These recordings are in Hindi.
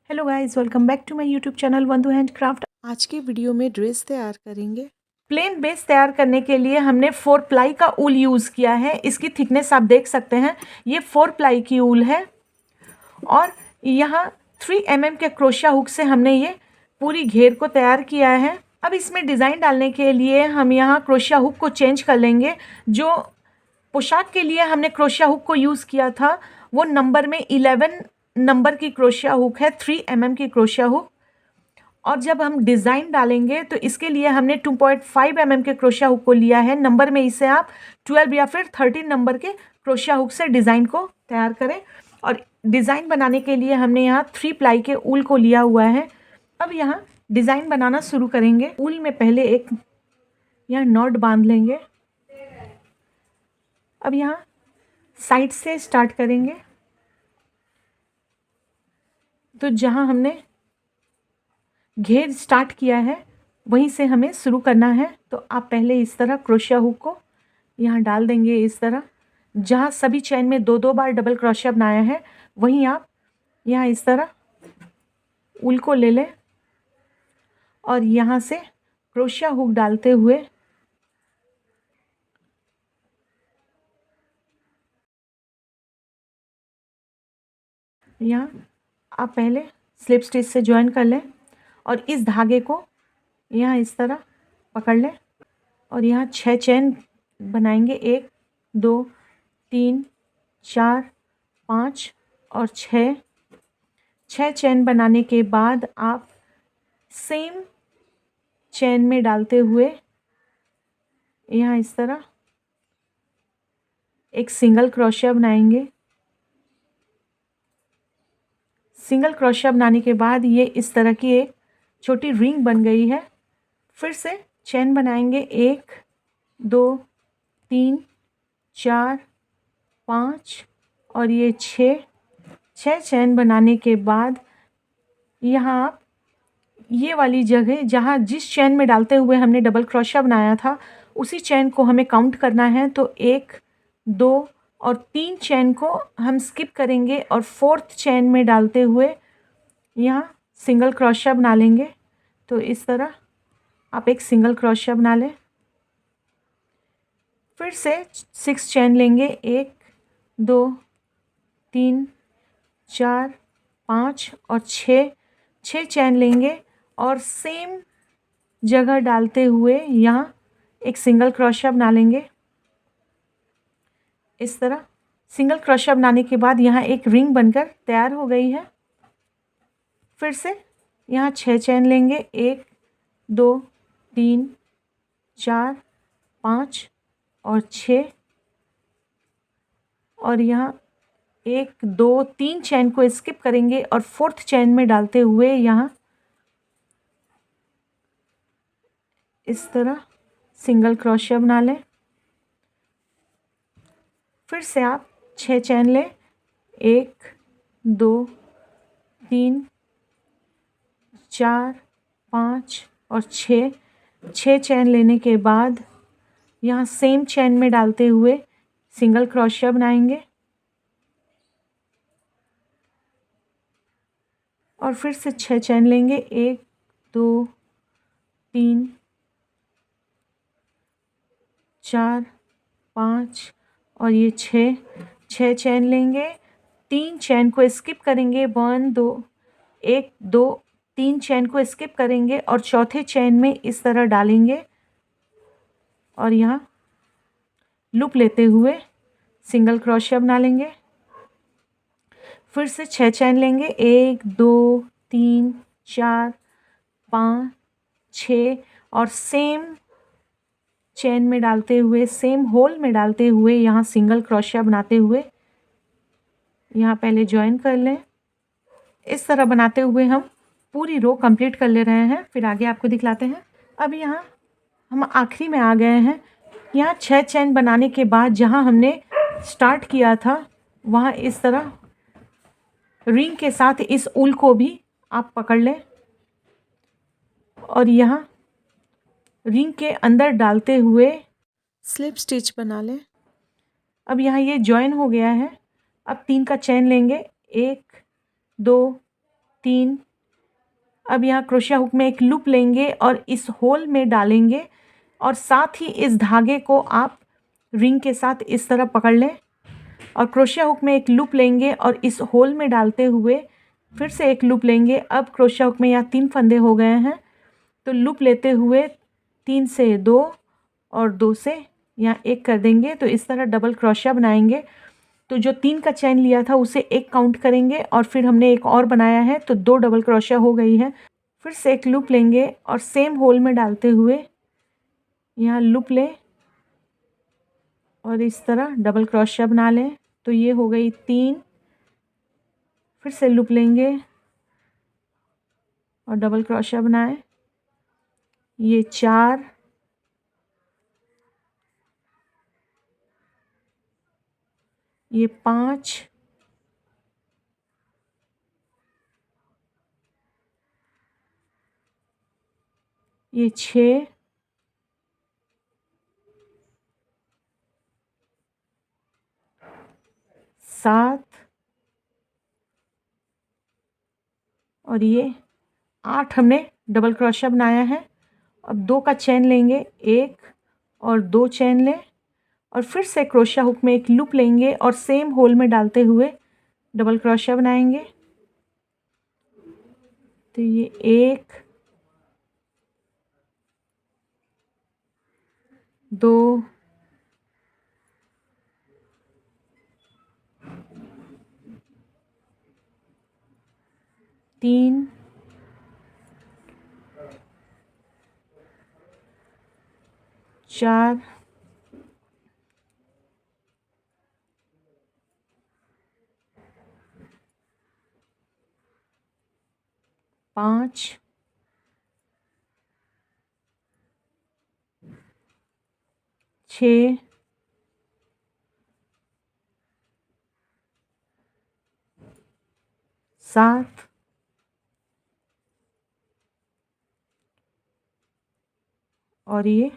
Hello guys, welcome back to my YouTube channel Vandu handcraft. आज की वीडियो में ड्रेस तैयार करेंगे। प्लेन बेस तैयार करने के लिए हमने 4 प्लाई का ऊल यूज़ किया है। इसकी थिकनेस आप देख सकते हैं, ये 4 प्लाई की ऊल है और यहाँ 3 mm के क्रोशिया हुक से हमने ये पूरी घेर को तैयार किया है। अब इसमें डिज़ाइन डालने के लिए हम यहाँ क्रोशिया हुक को चेंज कर लेंगे। जो पोशाक के लिए हमने क्रोशिया हुक को यूज़ किया था वो नंबर में 11 नंबर की क्रोशिया हुक है, 3 mm की क्रोशिया हुक। और जब हम डिज़ाइन डालेंगे तो इसके लिए हमने 2.5 mm के क्रोशिया हुक को लिया है। नंबर में इसे आप 12 या फिर 13 नंबर के क्रोशिया हुक से डिज़ाइन को तैयार करें। और डिज़ाइन बनाने के लिए हमने यहाँ 3 प्लाई के ऊल को लिया हुआ है। अब यहाँ डिज़ाइन बनाना शुरू करेंगे। ऊल में पहले एक यहाँ नॉट बांध लेंगे। अब यहाँ साइड से स्टार्ट करेंगे। तो जहाँ हमने घेर स्टार्ट किया है वहीं से हमें शुरू करना है। तो आप पहले इस तरह क्रोशिया हुक को यहाँ डाल देंगे। इस तरह जहाँ सभी चेन में 2-2 बार डबल क्रोशिया बनाया है वहीं आप यहाँ इस तरह ऊल को ले लें और यहाँ से क्रोशिया हुक डालते हुए यहाँ आप पहले स्लिप स्टिच से ज्वाइन कर लें और इस धागे को यहाँ इस तरह पकड़ लें और यहाँ 6 चेन बनाएंगे। 1 2 3 4 5 और 6 चेन बनाने के बाद आप सेम चेन में डालते हुए यहाँ इस तरह एक सिंगल क्रोशिया बनाएंगे। सिंगल क्रोशिया बनाने के बाद ये इस तरह की एक छोटी रिंग बन गई है। फिर से चेन बनाएंगे। 1 2 3 4 5 और ये 6 चेन बनाने के बाद यहाँ आप ये वाली जगह जहाँ जिस चेन में डालते हुए हमने डबल क्रोशिया बनाया था उसी चेन को हमें काउंट करना है। तो 1 2 और 3 चेन को हम स्किप करेंगे और 4th चेन में डालते हुए यहाँ सिंगल क्रोशिया बना लेंगे। तो इस तरह आप एक सिंगल क्रोशिया बना लें। फिर से 6 चेन लेंगे। 1 2 3 4 5 और 6 चेन लेंगे और सेम जगह डालते हुए यहाँ एक सिंगल क्रोशिया बना लेंगे। इस तरह सिंगल क्रोशिया बनाने के बाद यहाँ एक रिंग बनकर तैयार हो गई है। फिर से यहाँ 6 चेन लेंगे। 1 2 3 4 5 और 6 और यहाँ 1 2 3 चेन को स्किप करेंगे और 4th चेन में डालते हुए यहाँ इस तरह सिंगल क्रोशिया बना लें। फिर से आप 6 चेन लें। 1 2 3 4 5 और 6 चेन लेने के बाद यहाँ सेम चेन में डालते हुए सिंगल क्रोशिया बनाएंगे और फिर से 6 चेन लेंगे। 1 2 3 4 5 और ये 6 चेन लेंगे। 3 चेन को स्किप करेंगे। 1 2 1 2 3 चेन को स्किप करेंगे और चौथे चेन में इस तरह डालेंगे और यहाँ लूप लेते हुए सिंगल क्रोशिया बना लेंगे। फिर से 6 चेन लेंगे। 1 2 3 4 5 6 और सेम चेन में डालते हुए सेम होल में डालते हुए यहाँ सिंगल क्रोशिया बनाते हुए यहाँ पहले ज्वाइन कर लें। इस तरह बनाते हुए हम पूरी रो कंप्लीट कर ले रहे हैं। फिर आगे आपको दिखलाते हैं। अब यहाँ हम आखिरी में आ गए हैं। यहाँ 6 चेन बनाने के बाद जहाँ हमने स्टार्ट किया था वहाँ इस तरह रिंग के साथ इस ऊल को भी आप पकड़ लें और यहाँ रिंग के अंदर डालते हुए स्लिप स्टिच बना लें। अब यहाँ ये जॉइन हो गया है। अब 3 का चेन लेंगे। 1 2 3। अब यहाँ क्रोशिया हुक में एक लूप लेंगे और इस होल में डालेंगे और साथ ही इस धागे को आप रिंग के साथ इस तरह पकड़ लें और क्रोशिया हुक में एक लूप लेंगे और इस होल में डालते हुए फिर से एक लूप लेंगे। अब क्रोशिया हुक में यहाँ 3 फंदे हो गए हैं, तो लूप लेते हुए 3 से 2 और 2 से यहाँ 1 कर देंगे। तो इस तरह डबल क्रोशिया बनाएंगे। तो जो 3 का चैन लिया था उसे 1 काउंट करेंगे और फिर हमने एक और बनाया है, तो 2 डबल क्रोशिया हो गई है। फिर से एक लूप लेंगे और सेम होल में डालते हुए यहाँ लूप लें और इस तरह डबल क्रोशिया बना लें। तो ये हो गई 3। फिर से लूप लेंगे और डबल क्रोशिया बनाएं। ये 4, ये 5, ये 6, 7 और ये 8 हमने डबल क्रोशिया बनाया है। अब 2 का चैन लेंगे, 1 और 2 चैन लें और फिर से क्रोशिया हुक में एक लूप लेंगे और सेम होल में डालते हुए डबल क्रोशिया बनाएंगे। तो ये 1, 2, 3, 4, 5, 6, 7 और ये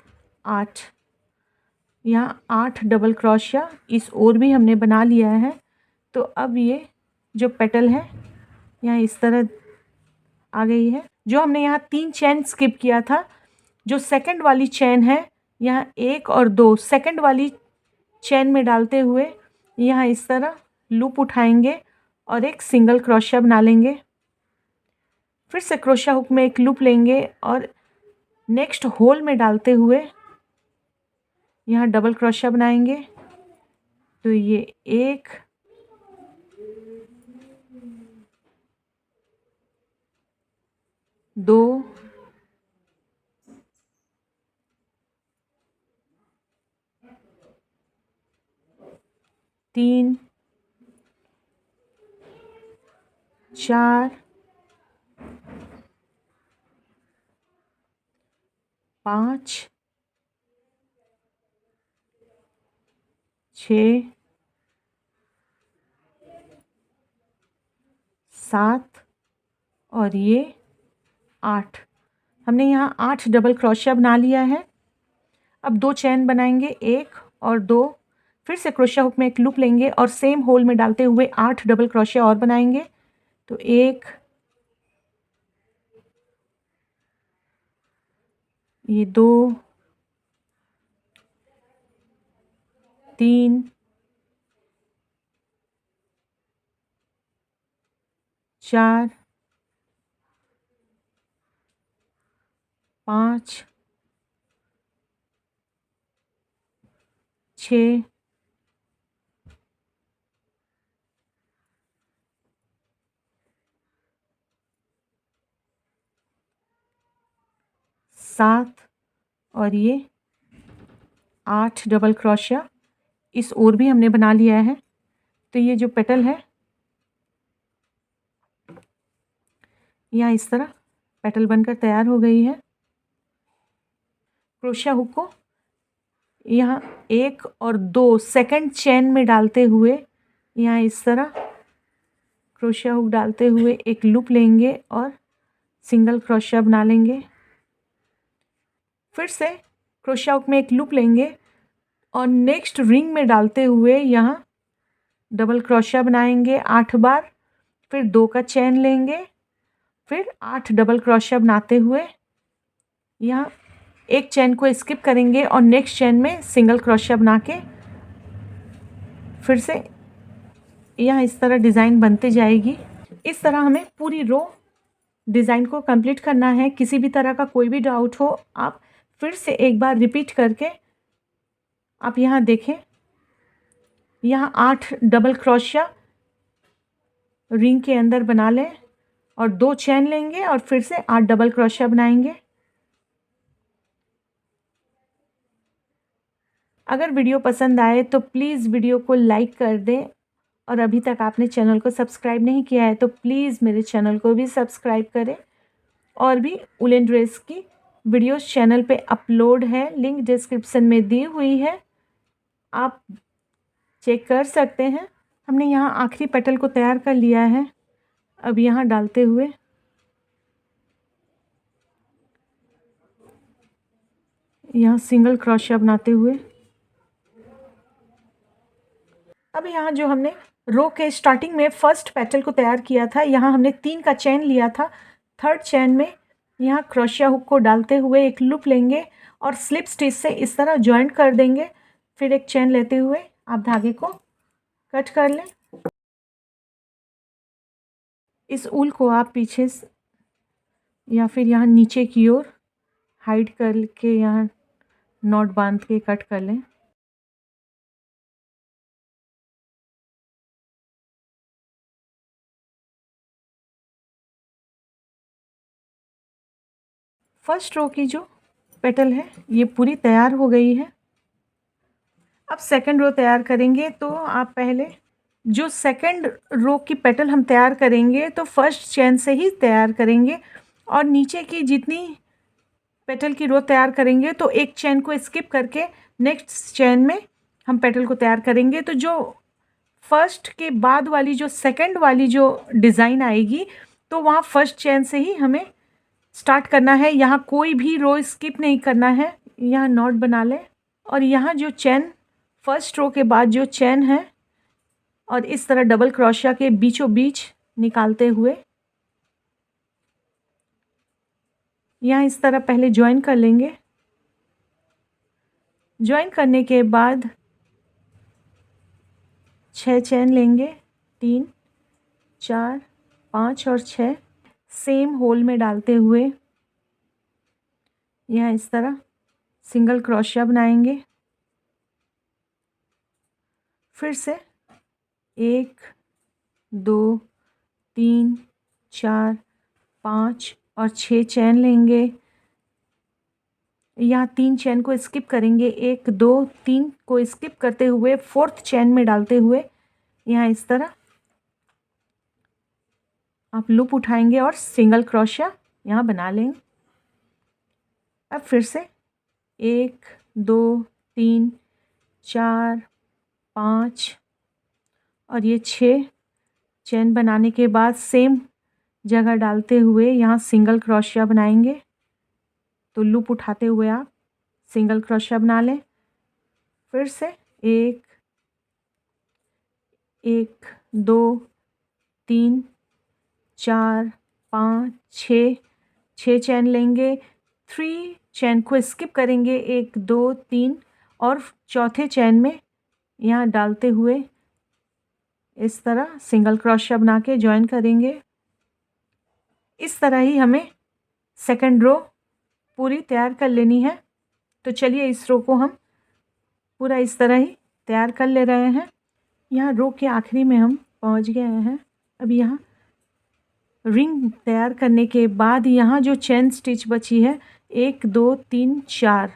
8। यहाँ 8 डबल क्रोशिया इस ओर भी हमने बना लिया है। तो अब ये जो पेटल है यहाँ इस तरह आ गई है। जो हमने यहाँ 3 चैन स्किप किया था, जो सेकंड वाली चैन है यहाँ 1 और 2 सेकंड वाली चैन में डालते हुए यहाँ इस तरह लूप उठाएंगे और एक सिंगल क्रोशिया बना लेंगे। फिर से क्रोशिया हुक में एक लूप लेंगे और नेक्स्ट होल में डालते हुए यहाँ डबल क्रोशिया बनाएंगे। तो ये 1, 2, 3, 4, 5, 6, 7 और ये 8। हमने यहाँ 8 डबल क्रोशिया बना लिया है। अब 2 चैन बनाएंगे, 1 और 2। फिर से क्रोशिया हुक में एक लूप लेंगे और सेम होल में डालते हुए 8 डबल क्रोशिया और बनाएंगे। तो 1, ये 2, 3, 4, 5, 6, 7 और ये 8 डबल क्रोशिया इस ओर भी हमने बना लिया है। तो ये जो पेटल है यहाँ इस तरह पेटल बनकर तैयार हो गई है। क्रोशिया हुक को यहाँ 1 और 2 सेकंड चेन में डालते हुए यहाँ इस तरह क्रोशिया हुक डालते हुए एक लूप लेंगे और सिंगल क्रोशिया बना लेंगे। फिर से क्रोशिया हुक में एक लूप लेंगे और नेक्स्ट रिंग में डालते हुए यहाँ डबल क्रोशिया बनाएंगे 8 बार। फिर 2 का चेन लेंगे फिर 8 डबल क्रोशिया बनाते हुए यहाँ एक चेन को स्किप करेंगे और नेक्स्ट चेन में सिंगल क्रोशिया बना के फिर से यहाँ इस तरह डिज़ाइन बनते जाएगी। इस तरह हमें पूरी रो डिज़ाइन को कंप्लीट करना है। किसी भी तरह का कोई भी डाउट हो आप फिर से एक बार रिपीट करके आप यहाँ देखें। यहाँ 8 डबल क्रोशिया रिंग के अंदर बना लें और 2 चेन लेंगे और फिर से 8 डबल क्रोशिया बनाएंगे। अगर वीडियो पसंद आए तो प्लीज़ वीडियो को लाइक कर दें और अभी तक आपने चैनल को सब्सक्राइब नहीं किया है तो प्लीज़ मेरे चैनल को भी सब्सक्राइब करें। और भी वुलन ड्रेस की वीडियोस चैनल पे अपलोड है, लिंक डिस्क्रिप्शन में दी हुई है, आप चेक कर सकते हैं। हमने यहाँ आखिरी पेटल को तैयार कर लिया है। अब यहाँ डालते हुए यहाँ सिंगल क्रोशिया बनाते हुए अब यहाँ जो हमने रो के स्टार्टिंग में फर्स्ट पेटल को तैयार किया था, यहाँ हमने 3 का चेन लिया था। थर्ड चेन में यहाँ क्रोशिया हुक को डालते हुए एक लूप लेंगे और स्लिप स्टिच से इस तरह जॉइंट कर देंगे। फिर एक चेन लेते हुए आप धागे को कट कर लें। इस ऊल को आप पीछे या फिर यहाँ नीचे की ओर हाइड करके यहाँ नॉट बांध के कट कर लें। फर्स्ट रो की जो पेटल है ये पूरी तैयार हो गई है। अब सेकंड रो तैयार करेंगे तो आप पहले जो सेकंड रो की पेटल हम तैयार करेंगे तो फर्स्ट चेन से ही तैयार करेंगे और नीचे की जितनी पेटल की रो तैयार करेंगे तो एक चेन को स्किप करके नेक्स्ट चेन में हम पेटल को तैयार करेंगे। तो जो फर्स्ट के बाद वाली जो सेकंड वाली जो डिज़ाइन आएगी तो वहाँ फर्स्ट चेन से ही हमें स्टार्ट करना है। यहाँ कोई भी रो स्किप नहीं करना है। यहाँ नॉट बना लें और यहाँ जो चेन फर्स्ट रो के बाद जो चेन है और इस तरह डबल क्रोशिया के बीचों बीच निकालते हुए यहाँ इस तरह पहले ज्वाइन कर लेंगे। ज्वाइन करने के बाद 6 चेन लेंगे, 3, 4, 5 और 6 सेम होल में डालते हुए यहाँ इस तरह सिंगल क्रोशिया बनाएंगे। फिर से 1, 2, 3, 4, 5 और 6 चेन लेंगे। यहाँ 3 चेन को स्किप करेंगे, 1, 2, 3 को स्किप करते हुए फोर्थ चेन में डालते हुए यहाँ इस तरह आप लूप उठाएंगे और सिंगल क्रोशिया यहाँ बना लेंगे। अब फिर से 1, 2, 3, 4, 5 और ये 6 चेन बनाने के बाद सेम जगह डालते हुए यहाँ सिंगल क्रोशिया बनाएंगे। तो लूप उठाते हुए आप सिंगल क्रोशिया बना लें। फिर से 1, 2, 3, 4, 5, 6 चेन लेंगे। 3 चेन को स्किप करेंगे, 1, 2, 3 और चौथे चेन में यहाँ डालते हुए इस तरह सिंगल क्रोशिया बना के ज्वाइन करेंगे। इस तरह ही हमें सेकंड रो पूरी तैयार कर लेनी है। तो चलिए इस रो को हम पूरा इस तरह ही तैयार कर ले रहे हैं। यहाँ रो के आखिरी में हम पहुँच गए हैं। अब यहाँ रिंग तैयार करने के बाद यहाँ जो चेन स्टिच बची है 1, 2, 3, 4,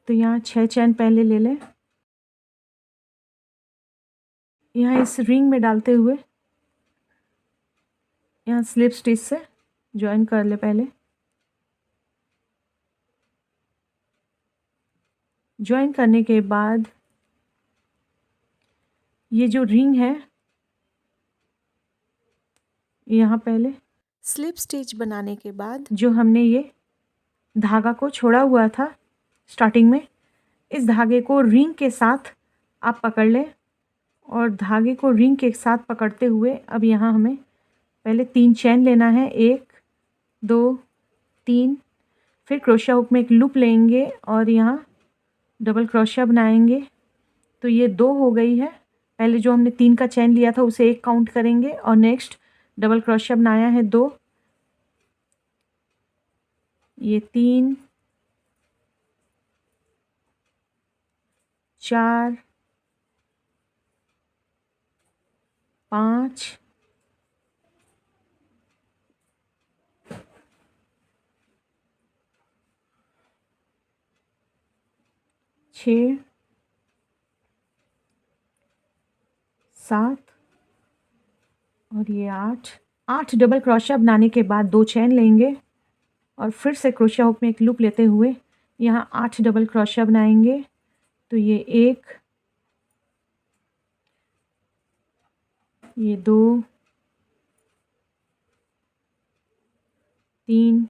तो यहाँ 6 चेन पहले ले लें। यहाँ इस रिंग में डालते हुए यहाँ स्लिप स्टिच से ज्वाइन कर ले। पहले ज्वाइन करने के बाद ये जो रिंग है यहाँ पहले स्लिप स्टिच बनाने के बाद जो हमने ये धागा को छोड़ा हुआ था स्टार्टिंग में, इस धागे को रिंग के साथ आप पकड़ लें और धागे को रिंग के साथ पकड़ते हुए अब यहाँ हमें पहले 3 चेन लेना है, 1 2 3, फिर क्रोशिया हुक में एक लूप लेंगे और यहाँ डबल क्रोशिया बनाएंगे। तो ये 2 हो गई है। पहले जो हमने 3 का चेन लिया था उसे 1 काउंट करेंगे और नेक्स्ट डबल क्रोशिया बनाया है 2, ये 3 4 5 6 7 और ये 8 डबल क्रोशिया बनाने के बाद 2 चेन लेंगे और फिर से क्रोशिया हुक में एक लूप लेते हुए यहाँ 8 डबल क्रोशिया बनाएंगे। तो ये 1, ये 2 3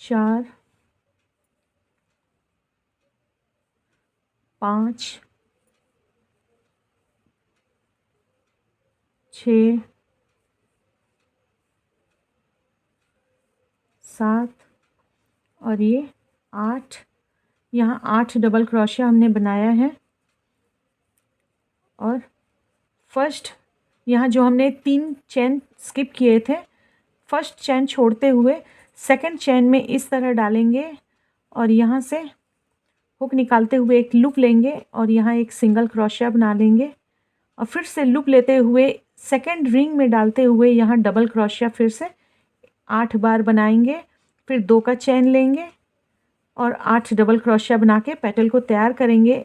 4 5 6 7 और ये 8। यहाँ 8 डबल क्रोशिया हमने बनाया है और फर्स्ट यहाँ जो हमने 3 चेन स्किप किए थे, फर्स्ट चेन छोड़ते हुए सेकंड चेन में इस तरह डालेंगे और यहाँ से हुक निकालते हुए एक लूप लेंगे और यहाँ एक सिंगल क्रोशिया बना लेंगे और फिर से लूप लेते हुए सेकंड रिंग में डालते हुए यहाँ डबल क्रोशिया फिर से 8 बार बनाएंगे। फिर 2 का चेन लेंगे और 8 डबल क्रोशिया बना के पेटल को तैयार करेंगे।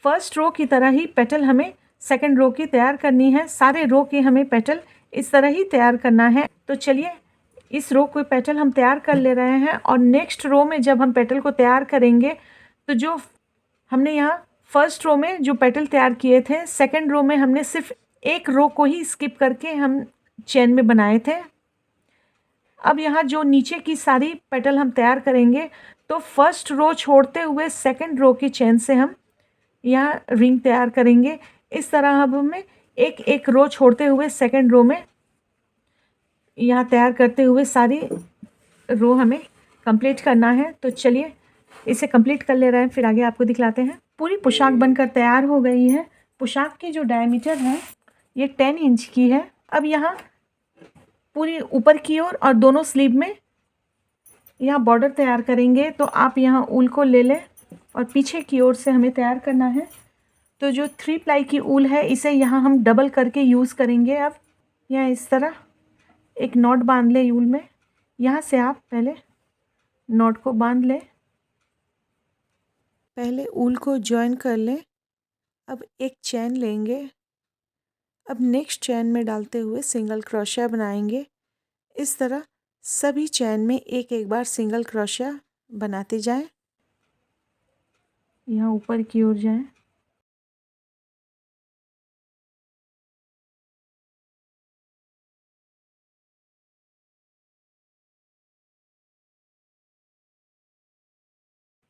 फर्स्ट रो की तरह ही पेटल हमें सेकंड रो की तैयार करनी है। सारे रो के हमें पेटल इस तरह ही तैयार करना है। तो चलिए इस रो को पेटल हम तैयार कर ले रहे हैं और नेक्स्ट रो में जब हम पेटल को तैयार करेंगे तो जो हमने यहाँ फर्स्ट रो में जो पेटल तैयार किए थे, सेकंड रो में हमने सिर्फ एक रो को ही स्किप करके हम चेन में बनाए थे। अब यहाँ जो नीचे की सारी पेटल हम तैयार करेंगे तो फर्स्ट रो छोड़ते हुए सेकंड रो की चेन से हम यहाँ रिंग तैयार करेंगे। इस तरह अब हमें एक एक रो छोड़ते हुए सेकंड रो में यहाँ तैयार करते हुए सारी रो हमें कंप्लीट करना है। तो चलिए इसे कंप्लीट कर ले रहे हैं, फिर आगे आपको दिखलाते हैं। पूरी पोशाक बनकर तैयार हो गई है। पोशाक की जो डायमीटर है ये 10 इंच की है। अब यहाँ पूरी ऊपर की ओर और दोनों स्लीव में यहाँ बॉर्डर तैयार करेंगे। तो आप यहाँ ऊल को ले लें और पीछे की ओर से हमें तैयार करना है। तो जो 3 प्लाई की ऊल है इसे यहाँ हम डबल करके यूज़ करेंगे। अब यहाँ इस तरह एक नॉट बांध ले ऊल में। यहाँ से आप पहले नॉट को बांध लें, पहले ऊल को जॉइन कर लें। अब एक चेन लेंगे, अब नेक्स्ट चेन में डालते हुए सिंगल क्रोशिया बनाएंगे। इस तरह सभी चेन में एक एक बार सिंगल क्रोशिया बनाते जाएं, यहाँ ऊपर की ओर जाएं।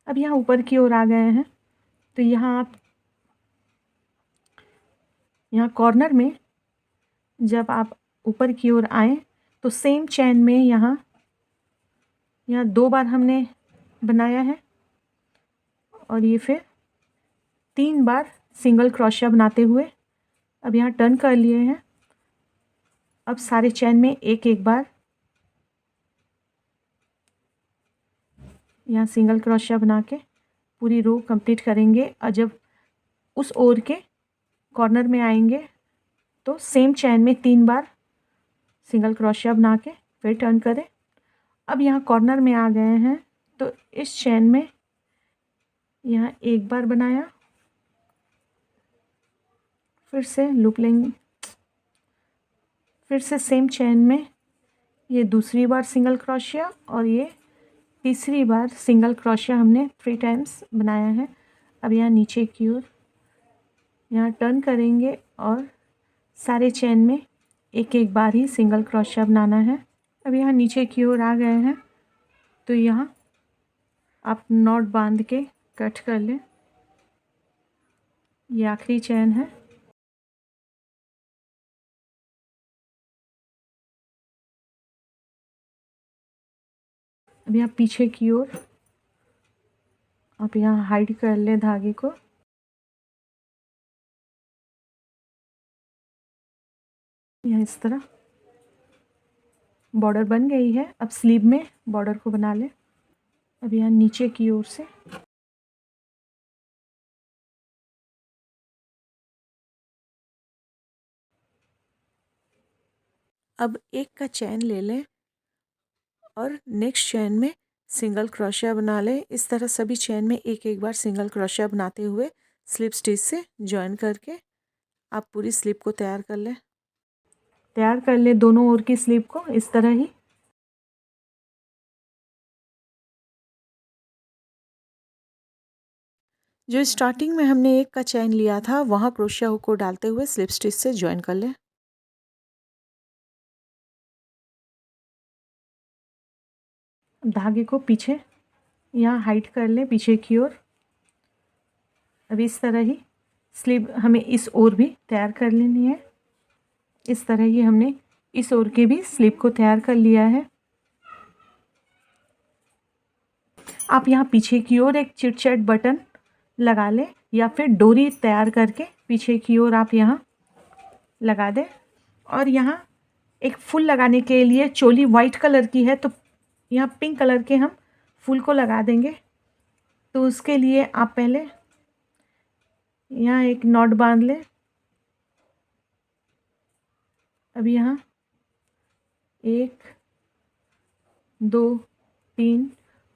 अब यहाँ ऊपर की ओर आ गए हैं। तो यहाँ आप यहाँ कॉर्नर में जब आप ऊपर की ओर आएँ तो सेम चेन में यहाँ 2 बार हमने बनाया है और ये फिर 3 बार सिंगल क्रोशिया बनाते हुए अब यहाँ टर्न कर लिए हैं। अब सारे चेन में एक एक बार यहाँ सिंगल क्रोशिया बना के पूरी रो कंप्लीट करेंगे और जब उस ओर के कॉर्नर में आएंगे तो सेम चेन में 3 बार सिंगल क्रोशिया बना के फिर टर्न करें। अब यहाँ कॉर्नर में आ गए हैं तो इस चेन में यहाँ एक बार बनाया, फिर से लूप लेंगे, फिर से सेम चेन में ये दूसरी बार सिंगल क्रोशिया और ये तीसरी बार सिंगल क्रोशिया हमने 3 टाइम्स बनाया है। अब यहाँ नीचे की ओर यहाँ टर्न करेंगे और सारे चेन में एक एक बार ही सिंगल क्रोशिया बनाना है। अब यहाँ नीचे की ओर आ गए हैं तो यहाँ आप नॉट बांध के कट कर लें। ये आखिरी चैन है। अभी आप पीछे की ओर आप यहाँ हाइड कर ले धागे को। यहाँ इस तरह बॉर्डर बन गई है। अब स्लीव में बॉर्डर को बना ले। अब यहाँ नीचे की ओर से अब एक का चैन ले लें और नेक्स्ट चैन में सिंगल क्रोशिया बना लें। इस तरह सभी चैन में एक एक बार सिंगल क्रोशिया बनाते हुए स्लिप स्टिच से जॉइन करके आप पूरी स्लिप को तैयार कर लें। तैयार कर ले दोनों ओर की स्लिप को इस तरह ही। जो स्टार्टिंग में हमने एक का चैन लिया था वहाँ क्रोशिया हुक को डालते हुए स्लिप स्टिच से जॉइन कर लें। धागे को पीछे यहाँ हाइड कर लें पीछे की ओर। अब इस तरह ही स्लीव हमें इस ओर भी तैयार कर लेनी है। इस तरह ही हमने इस ओर के भी स्लीव को तैयार कर लिया है। आप यहाँ पीछे की ओर एक चिट-चैट बटन लगा लें या फिर डोरी तैयार करके पीछे की ओर आप यहाँ लगा दें। और यहाँ एक फूल लगाने के लिए चोली वाइट कलर की है तो यहाँ पिंक कलर के हम फूल को लगा देंगे। तो उसके लिए आप पहले यहाँ एक नॉट बांध लें। अब यहाँ 1 2 3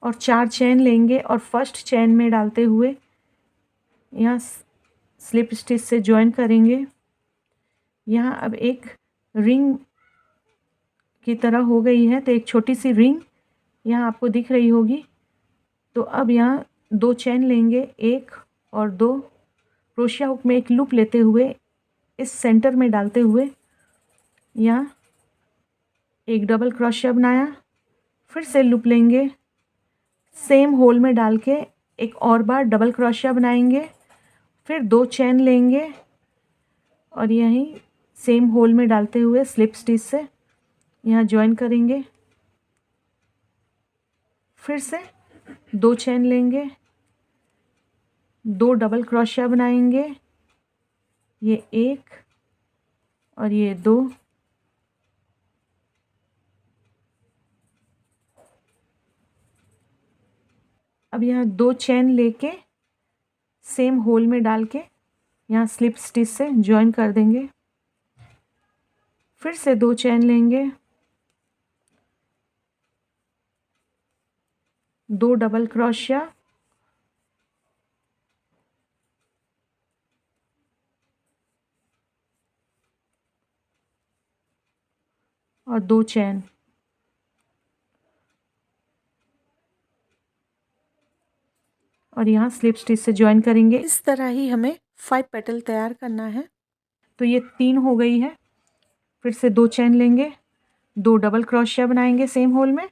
और 4 चैन लेंगे और फर्स्ट चैन में डालते हुए यहाँ स्लिप स्टिच से जॉइन करेंगे। यहाँ अब एक रिंग की तरह हो गई है तो एक छोटी सी रिंग यहाँ आपको दिख रही होगी। तो अब यहाँ 2 चैन लेंगे 1 और 2 क्रोशिया हुक में एक लूप लेते हुए इस सेंटर में डालते हुए यहाँ एक डबल क्रोशिया बनाया। फिर से लूप लेंगे, सेम होल में डाल के एक और बार डबल क्रोशिया बनाएंगे। फिर 2 चैन लेंगे और यहीं सेम होल में डालते हुए स्लिप स्टिच से यहाँ जॉइन करेंगे। फिर से 2 चैन लेंगे, 2 डबल क्रोशिया बनाएंगे, ये 1 और ये 2। अब यहाँ 2 चैन लेके सेम होल में डाल के यहाँ स्लिप स्टिच से जॉइन कर देंगे। फिर से 2 चैन लेंगे, 2 डबल क्रोशिया और 2 चैन। और यहाँ स्लिप स्टिच से जॉइन करेंगे। इस तरह ही हमें 5 पेटल तैयार करना है। तो ये 3 हो गई है। फिर से 2 चैन लेंगे, 2 डबल क्रोशिया बनाएंगे सेम होल में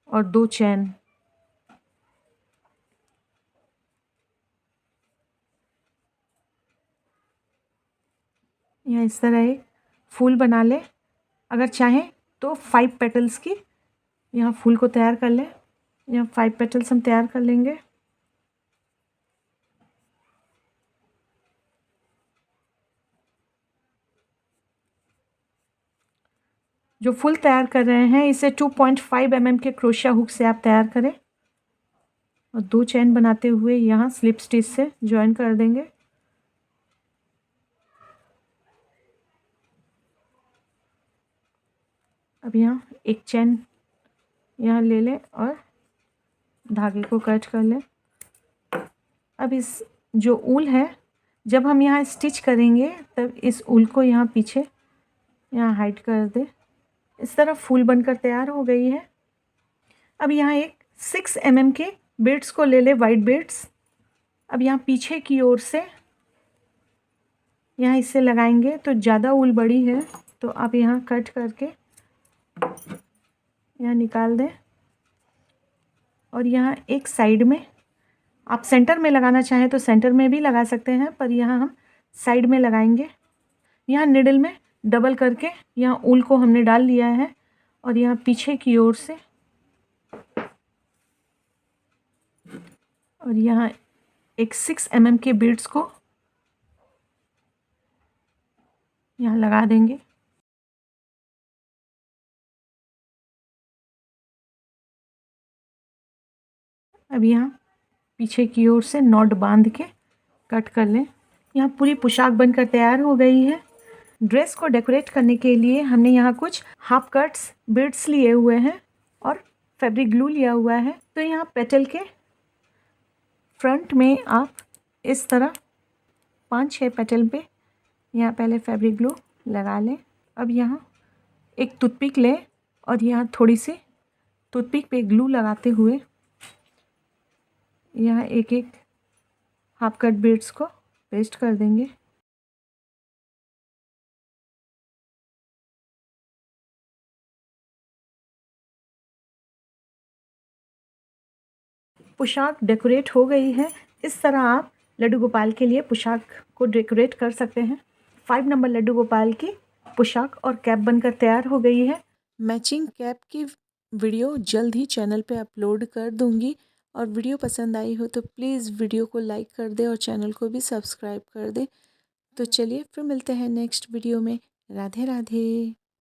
और 2 चैन। यहाँ इस तरह एक फूल बना ले। अगर चाहें तो 5 पेटल्स की यहाँ फूल को तैयार कर लें। यहाँ 5 पेटल्स हम तैयार कर लेंगे। जो फूल तैयार कर रहे हैं इसे 2.5 mm के क्रोशिया हुक से आप तैयार करें और 2 चैन बनाते हुए यहाँ स्लिप स्टिच से जॉइन कर देंगे। अब यहाँ एक चैन यहाँ ले लें और धागे को कट कर लें। अब इस जो ऊल है जब हम यहाँ स्टिच करेंगे तब इस ऊल को यहाँ पीछे यहाँ हाइड कर दें। इस तरह फूल बनकर तैयार हो गई है। अब यहाँ एक 6 mm के बीड्स को ले ले, वाइट बीड्स। अब यहाँ पीछे की ओर से यहाँ इसे लगाएंगे तो ज़्यादा ऊल बड़ी है तो आप यहाँ कट करके यहाँ निकाल दें और यहाँ एक साइड में, आप सेंटर में लगाना चाहें तो सेंटर में भी लगा सकते हैं, पर यहाँ हम साइड में लगाएंगे। यहाँ निडल में डबल करके यहाँ ऊल को हमने डाल लिया है और यहाँ पीछे की ओर से और यहाँ एक 6 mm के बीड्स को यहाँ लगा देंगे। अब यहाँ पीछे की ओर से नॉट बांध के कट कर लें। यहाँ पूरी पोशाक बनकर तैयार हो गई है। ड्रेस को डेकोरेट करने के लिए हमने यहाँ कुछ हाफ कट्स बीड्स लिए हुए हैं और फैब्रिक ग्लू लिया हुआ है। तो यहाँ पेटल के फ्रंट में आप इस तरह 5-6 पेटल पे यहाँ पहले फैब्रिक ग्लू लगा लें। अब यहाँ एक टूथपिक लें और यहाँ थोड़ी सी टूथपिक पे ग्लू लगाते हुए यहाँ एक एक हाफ कट बीड्स को पेस्ट कर देंगे। पोशाक डेकोरेट हो गई है। इस तरह आप लड्डू गोपाल के लिए पोशाक को डेकोरेट कर सकते हैं। 5 नंबर लड्डू गोपाल की पोशाक और कैप बनकर तैयार हो गई है। मैचिंग कैप की वीडियो जल्द ही चैनल पे अपलोड कर दूंगी और वीडियो पसंद आई हो तो प्लीज़ वीडियो को लाइक कर दे और चैनल को भी सब्सक्राइब कर दे। तो चलिए फिर मिलते हैं नेक्स्ट वीडियो में। राधे राधे।